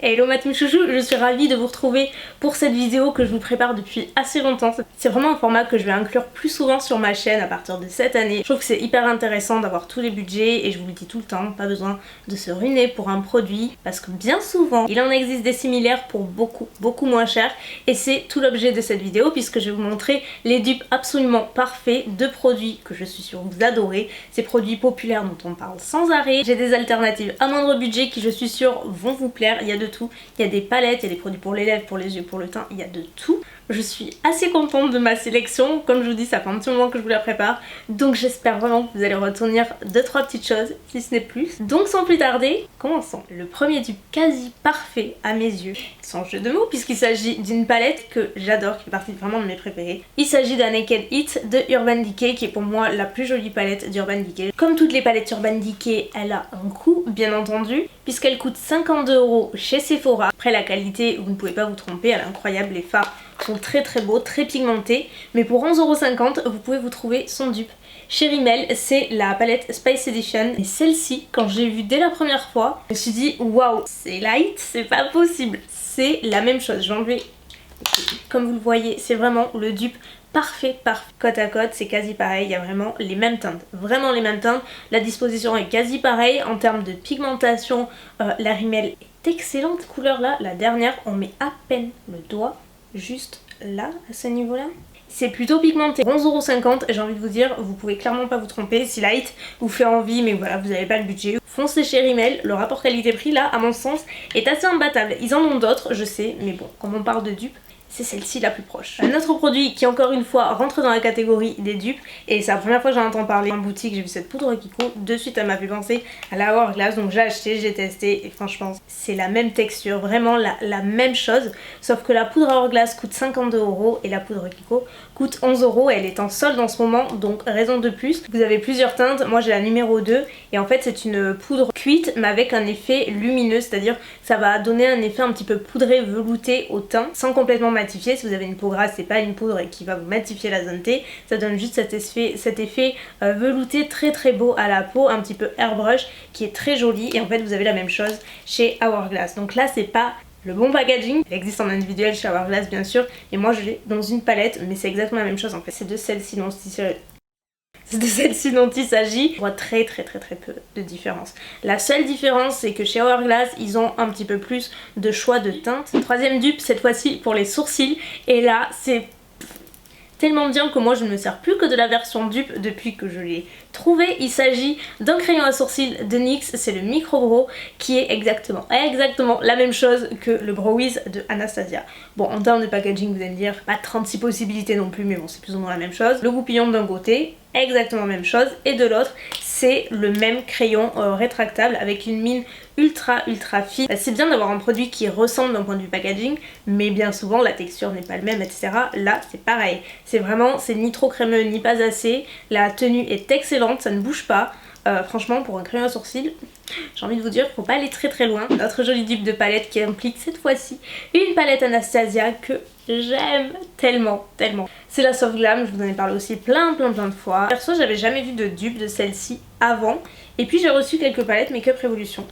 Hello ma team chouchou, je suis ravie de vous retrouver pour cette vidéo que je vous prépare depuis assez longtemps. C'est vraiment un format que je vais inclure plus souvent sur ma chaîne à partir de cette année. Je trouve que c'est hyper intéressant d'avoir tous les budgets et je vous le dis tout le temps, pas besoin de se ruiner pour un produit parce que bien souvent il en existe des similaires pour beaucoup moins cher et c'est tout l'objet de cette vidéo puisque je vais vous montrer les dupes absolument parfaits de produits que je suis sûre vous adorez, ces produits populaires dont on parle sans arrêt. J'ai des alternatives à moindre budget qui je suis sûre vont vous plaire, il y a de tout, il y a des palettes, il y a des produits pour les lèvres, pour les yeux, pour le teint, il y a de tout. Je suis assez contente de ma sélection, comme je vous dis ça fait un petit moment que je vous la prépare, donc j'espère vraiment que vous allez retenir 2-3 petites choses, si ce n'est plus. Donc sans plus tarder, commençons. Le premier dupe quasi parfait à mes yeux, sans jeu de mots, puisqu'il s'agit d'une palette que j'adore, qui fait partie vraiment de mes préférés. Il s'agit d'un Naked It de Urban Decay, qui est pour moi la plus jolie palette d'Urban Decay. Comme toutes les palettes Urban Decay, elle a un coût, bien entendu, puisqu'elle coûte 52 € chez Sephora. Après la qualité, vous ne pouvez pas vous tromper, elle est incroyable, les fards sont très beaux, très pigmentés, mais pour 11,50 € vous pouvez vous trouver son dupe. Chez Rimmel, c'est la palette Spice Edition et celle-ci, quand j'ai vu dès la première fois, je me suis dit waouh, c'est light, c'est pas possible, c'est la même chose. Je vais enlever, comme vous le voyez, c'est vraiment le dupe parfait, côte à côte, c'est quasi pareil, il y a vraiment les mêmes teintes, la disposition est quasi pareille en termes de pigmentation. La Rimmel est excellente, couleur là, la dernière on met à peine le doigt juste là, à ce niveau là. C'est plutôt pigmenté. 11,50 €, j'ai envie de vous dire, vous pouvez clairement pas vous tromper. Si light vous fait envie mais voilà, vous n'avez pas le budget, foncez chez Rimmel. Le rapport qualité-prix là, à mon sens, est assez imbattable. Ils en ont d'autres, je sais, mais bon, comme on parle de dupes, c'est celle-ci la plus proche. Un autre produit qui encore une fois rentre dans la catégorie des dupes, et c'est la première fois que j'en entends parler en boutique, j'ai vu cette poudre Kiko, de suite elle m'a fait penser à la Hourglass, donc j'ai acheté, j'ai testé et franchement c'est la même texture, vraiment la même chose, sauf que la poudre Hourglass coûte 52 € et la poudre Kiko coûte 11 €, elle est en solde en ce moment, donc raison de plus. Vous avez plusieurs teintes, moi j'ai la numéro 2 et en fait c'est une poudre cuite mais avec un effet lumineux, c'est-à-dire ça va donner un effet un petit peu poudré, velouté au teint sans complètement matifier. Si vous avez une peau grasse, c'est pas une poudre qui va vous matifier la zone T, ça donne juste cet effet velouté très beau à la peau, un petit peu airbrush qui est très joli, et en fait vous avez la même chose chez Hourglass. Donc là c'est pas le bon packaging, il existe en individuel chez Hourglass bien sûr, et moi je l'ai dans une palette, mais c'est exactement la même chose en fait. C'est de celle-ci dont il s'agit. On voit très peu de différence. La seule différence c'est que chez Hourglass ils ont un petit peu plus de choix de teintes. Troisième dupe cette fois-ci pour les sourcils, et là c'est tellement bien que moi je ne me sers plus que de la version dupe depuis que je l'ai trouvé. Il s'agit d'un crayon à sourcils de NYX, c'est le Micro Brow, qui est exactement la même chose que le Brow Wiz de Anastasia. Bon, en termes de packaging vous allez me dire pas 36 possibilités non plus, mais bon c'est plus ou moins la même chose. Le goupillon d'un côté, exactement la même chose, et de l'autre c'est le même crayon rétractable avec une mine ultra fine. C'est bien d'avoir un produit qui ressemble d'un point de vue packaging, mais bien souvent la texture n'est pas le même, etc. Là c'est pareil, c'est ni trop crémeux ni pas assez, la tenue est excellente, ça ne bouge pas. Franchement pour un crayon à sourcils, j'ai envie de vous dire faut pas aller très loin. Notre jolie dupe de palette qui implique cette fois-ci une palette Anastasia que j'aime tellement. C'est la Soft Glam, je vous en ai parlé aussi plein de fois. Perso j'avais jamais vu de dupe de celle-ci avant, et puis j'ai reçu quelques palettes Make Up Revolution.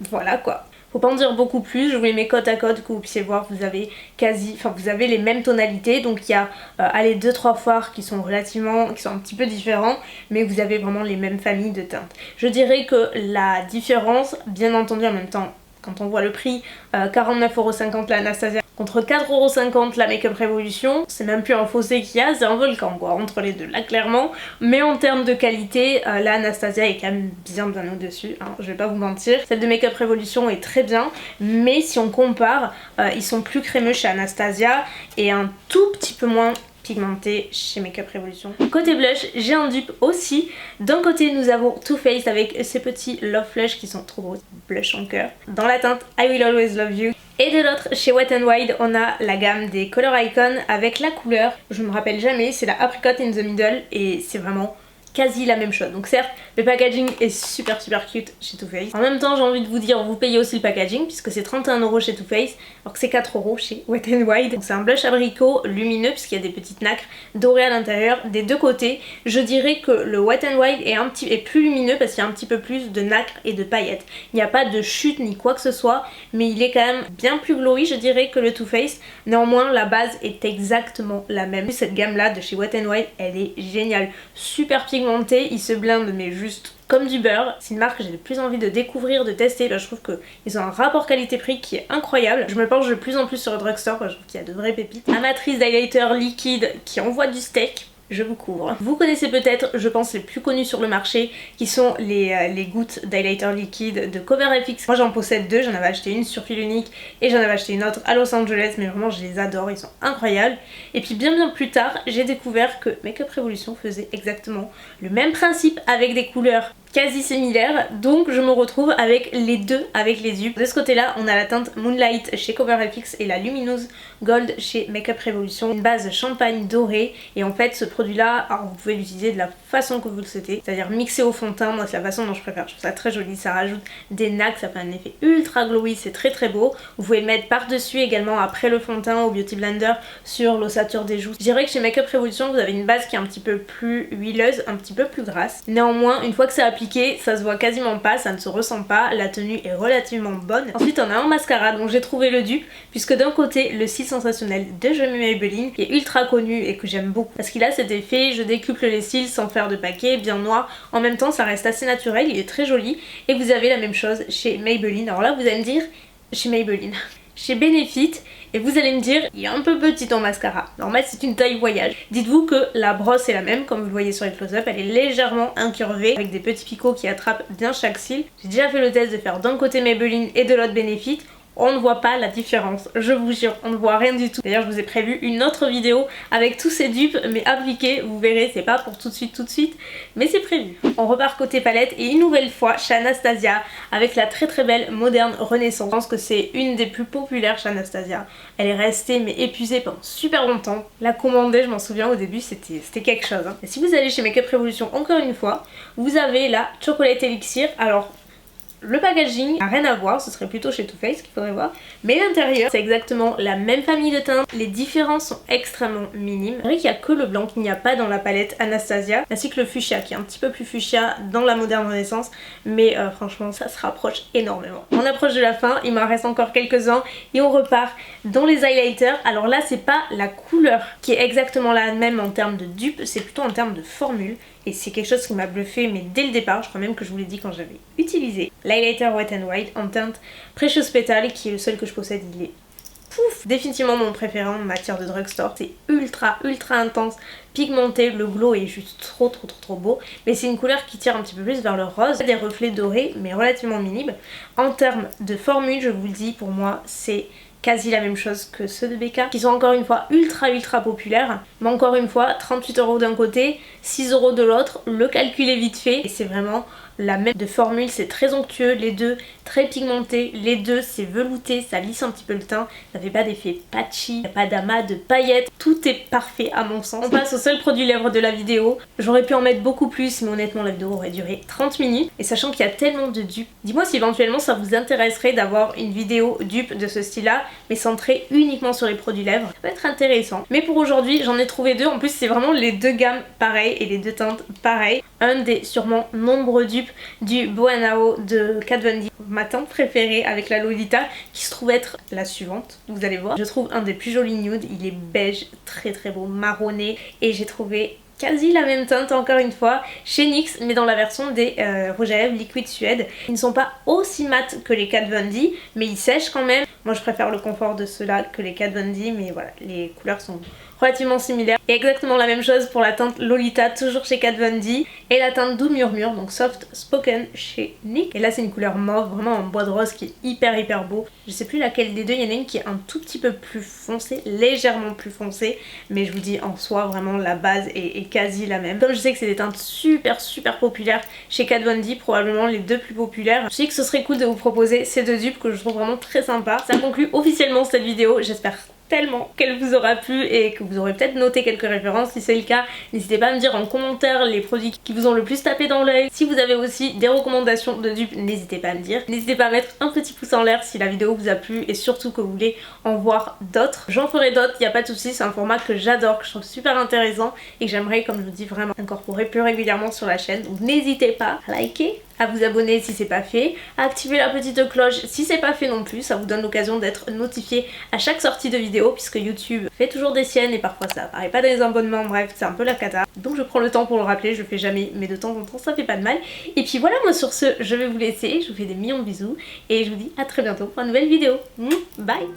Voilà quoi. Faut pas en dire beaucoup plus, je vous les mets côte à côte que vous puissiez voir, vous avez les mêmes tonalités, donc il y a 2-3 fards qui sont un petit peu différents, mais vous avez vraiment les mêmes familles de teintes. Je dirais que la différence, bien entendu en même temps, quand on voit le prix, 49,50 € la Anastasia contre 4,50 € la Make Up Revolution, c'est même plus un fossé qu'il y a, c'est un volcan quoi, entre les deux là clairement. Mais en termes de qualité, la Anastasia est quand même bien au-dessus, hein, je vais pas vous mentir. Celle de Make Up Revolution est très bien, mais si on compare, ils sont plus crémeux chez Anastasia et un tout petit peu moins pigmenté chez Make Up Revolution. Côté blush, j'ai un dupe aussi. D'un côté nous avons Too Faced avec ces petits Love Flush qui sont trop beaux, blush en cœur, dans la teinte I Will Always Love You. Et de l'autre, chez Wet n Wild, on a la gamme des Color Icon avec la couleur, je me rappelle jamais, c'est la Apricot in the Middle, et c'est vraiment quasi la même chose. Donc certes, le packaging est super cute chez Too Faced. En même temps, j'ai envie de vous dire, vous payez aussi le packaging puisque c'est 31 € chez Too Faced alors que c'est 4 € chez Wet n Wild. Donc c'est un blush abricot lumineux puisqu'il y a des petites nacres dorées à l'intérieur des deux côtés. Je dirais que le Wet n Wild est plus lumineux parce qu'il y a un petit peu plus de nacres et de paillettes. Il n'y a pas de chute ni quoi que ce soit, mais il est quand même bien plus glowy, je dirais, que le Too Faced. Néanmoins, la base est exactement la même. Cette gamme là de chez Wet n Wild, elle est géniale, super pigmentée, il se blinde mais juste comme du beurre. C'est une marque que j'ai de plus envie de découvrir, de tester. Là je trouve qu'ils ont un rapport qualité-prix qui est incroyable. Je me penche de plus en plus sur le drugstore, je trouve qu'il y a de vraies pépites. Amatrice d'highlighter liquide qui envoie du steak. Je vous couvre. Vous connaissez peut-être, je pense, les plus connus sur le marché qui sont les gouttes d'highlighter liquide de CoverFX. Moi j'en possède deux, j'en avais acheté une sur fil unique et j'en avais acheté une autre à Los Angeles, mais vraiment je les adore, ils sont incroyables. Et puis bien plus tard, j'ai découvert que Makeup Revolution faisait exactement le même principe avec des couleurs quasi similaires, donc je me retrouve avec les deux, avec les dupes. De ce côté là on a la teinte Moonlight chez CoverFX et la Luminous Gold chez Makeup Revolution, une base champagne dorée. Et en fait ce produit là, alors vous pouvez l'utiliser de la façon que vous le souhaitez, c'est-à-dire mixé au fond de teint. Moi c'est la façon dont je préfère, je trouve ça très joli, ça rajoute des nacres, ça fait un effet ultra glowy, c'est très beau. Vous pouvez le mettre par dessus également après le fond de teint au Beauty Blender sur l'ossature des joues. Je dirais que chez Makeup Revolution vous avez une base qui est un petit peu plus huileuse, un petit peu plus grasse. Néanmoins une fois que c'est appliqué, ça se voit quasiment pas, ça ne se ressent pas, la tenue est relativement bonne. Ensuite on a un mascara dont j'ai trouvé le dupe, puisque d'un côté le cils sensationnel de Je m'aime Maybelline qui est ultra connu et que j'aime beaucoup parce qu'il a cet effet je décuple les cils sans faire de paquet, bien noir, en même temps ça reste assez naturel, il est très joli. Et vous avez la même chose chez Maybelline. Alors là vous allez me dire, chez Maybelline chez Benefit, et vous allez me dire il est un peu petit en mascara. Normal, c'est une taille voyage. Dites-vous que la brosse est la même, comme vous le voyez sur les close-up, elle est légèrement incurvée avec des petits picots qui attrapent bien chaque cil. J'ai déjà fait le test de faire d'un côté Maybelline et de l'autre Benefit. On ne voit pas la différence, je vous jure, on ne voit rien du tout. D'ailleurs je vous ai prévu une autre vidéo avec tous ces dupes mais appliqués, vous verrez, c'est pas pour tout de suite, mais c'est prévu. On repart côté palette et une nouvelle fois chez Anastasia avec la très belle Moderne Renaissance. Je pense que c'est une des plus populaires chez Anastasia. Elle est restée mais épuisée pendant super longtemps. La commander, je m'en souviens au début, c'était quelque chose. Et si vous allez chez Makeup Revolution, encore une fois, vous avez la Chocolate Elixir. Alors le packaging n'a rien à voir, ce serait plutôt chez Too Faced qu'il faudrait voir. Mais l'intérieur, c'est exactement la même famille de teintes. Les différences sont extrêmement minimes. C'est vrai qu'il n'y a que le blanc qu'il n'y a pas dans la palette Anastasia, ainsi que le fuchsia qui est un petit peu plus fuchsia dans la Moderne Renaissance. Mais franchement, ça se rapproche énormément. On approche de la fin, il m'en reste encore quelques-uns et on repart dans les highlighters. Alors là, c'est pas la couleur qui est exactement la même en termes de dupe, c'est plutôt en termes de formule. Et c'est quelque chose qui m'a bluffé mais dès le départ, je crois même que je vous l'ai dit quand j'avais utilisé l'highlighter Wet n Wild en teinte Precious Petal, qui est le seul que je possède. Il est pouf, définitivement mon préféré en matière de drugstore. C'est ultra intense, pigmenté, le glow est juste trop beau. Mais c'est une couleur qui tire un petit peu plus vers le rose, des reflets dorés mais relativement minimes. En termes de formule, je vous le dis, pour moi c'est quasi la même chose que ceux de Becca, qui sont encore une fois ultra populaires. Mais encore une fois, 38 € d'un côté, 6 € de l'autre, le calcul est vite fait. Et c'est vraiment la même de formule, c'est très onctueux, les deux très pigmentés, les deux c'est velouté, ça lisse un petit peu le teint, ça fait pas d'effet patchy, y a pas d'amas de paillettes, tout est parfait à mon sens. On passe au seul produit lèvres de la vidéo. J'aurais pu en mettre beaucoup plus, mais honnêtement la vidéo aurait duré 30 minutes. Et sachant qu'il y a tellement de dupes, dis-moi si éventuellement ça vous intéresserait d'avoir une vidéo dupe de ce style là, mais centrée uniquement sur les produits lèvres. Ça peut être intéressant. Mais pour aujourd'hui j'en ai trouvé deux, en plus c'est vraiment les deux gammes pareilles et les deux teintes pareilles. Un des sûrement nombreux dupes du Boanao de Kat Von D, ma teinte préférée avec la Lolita, qui se trouve être la suivante, vous allez voir. Je trouve un des plus jolis nudes, il est beige, très beau, marronné, et j'ai trouvé quasi la même teinte encore une fois chez NYX, mais dans la version des rouges à lèvres liquide suède. Ils ne sont pas aussi mat que les Kat Von D, mais ils sèchent quand même. Moi je préfère le confort de ceux-là que les Kat Von D, mais voilà, les couleurs sont relativement similaires. Et exactement la même chose pour la teinte Lolita, toujours chez Kat Von D, et la teinte Doux Murmure, donc Soft Spoken chez NYX. Et là c'est une couleur mauve, vraiment en bois de rose, qui est hyper beau. Je sais plus laquelle des deux, il y en a une qui est un tout petit peu plus foncée, légèrement plus foncée, mais je vous dis en soi vraiment la base est quasi la même. Comme je sais que c'est des teintes super populaires chez Kat Von D, probablement les deux plus populaires, je sais que ce serait cool de vous proposer ces deux dupes que je trouve vraiment très sympas. Ça conclut officiellement cette vidéo, j'espère tellement qu'elle vous aura plu et que vous aurez peut-être noté quelques références. Si c'est le cas, n'hésitez pas à me dire en commentaire les produits qui vous ont le plus tapé dans l'œil. Si vous avez aussi des recommandations de dupes, n'hésitez pas à me dire. N'hésitez pas à mettre un petit pouce en l'air si la vidéo vous a plu et surtout que vous voulez en voir d'autres. J'en ferai d'autres, il n'y a pas de souci, c'est un format que j'adore, que je trouve super intéressant et que j'aimerais, comme je vous dis, vraiment incorporer plus régulièrement sur la chaîne. Donc n'hésitez pas à liker, à vous abonner si c'est pas fait, à activer la petite cloche si c'est pas fait non plus, ça vous donne l'occasion d'être notifié à chaque sortie de vidéo puisque YouTube fait toujours des siennes et parfois ça apparaît pas dans les abonnements, bref c'est un peu la cata. Donc je prends le temps pour le rappeler, je le fais jamais mais de temps en temps ça fait pas de mal. Et puis voilà, moi sur ce je vais vous laisser, je vous fais des millions de bisous et je vous dis à très bientôt pour une nouvelle vidéo. Bye.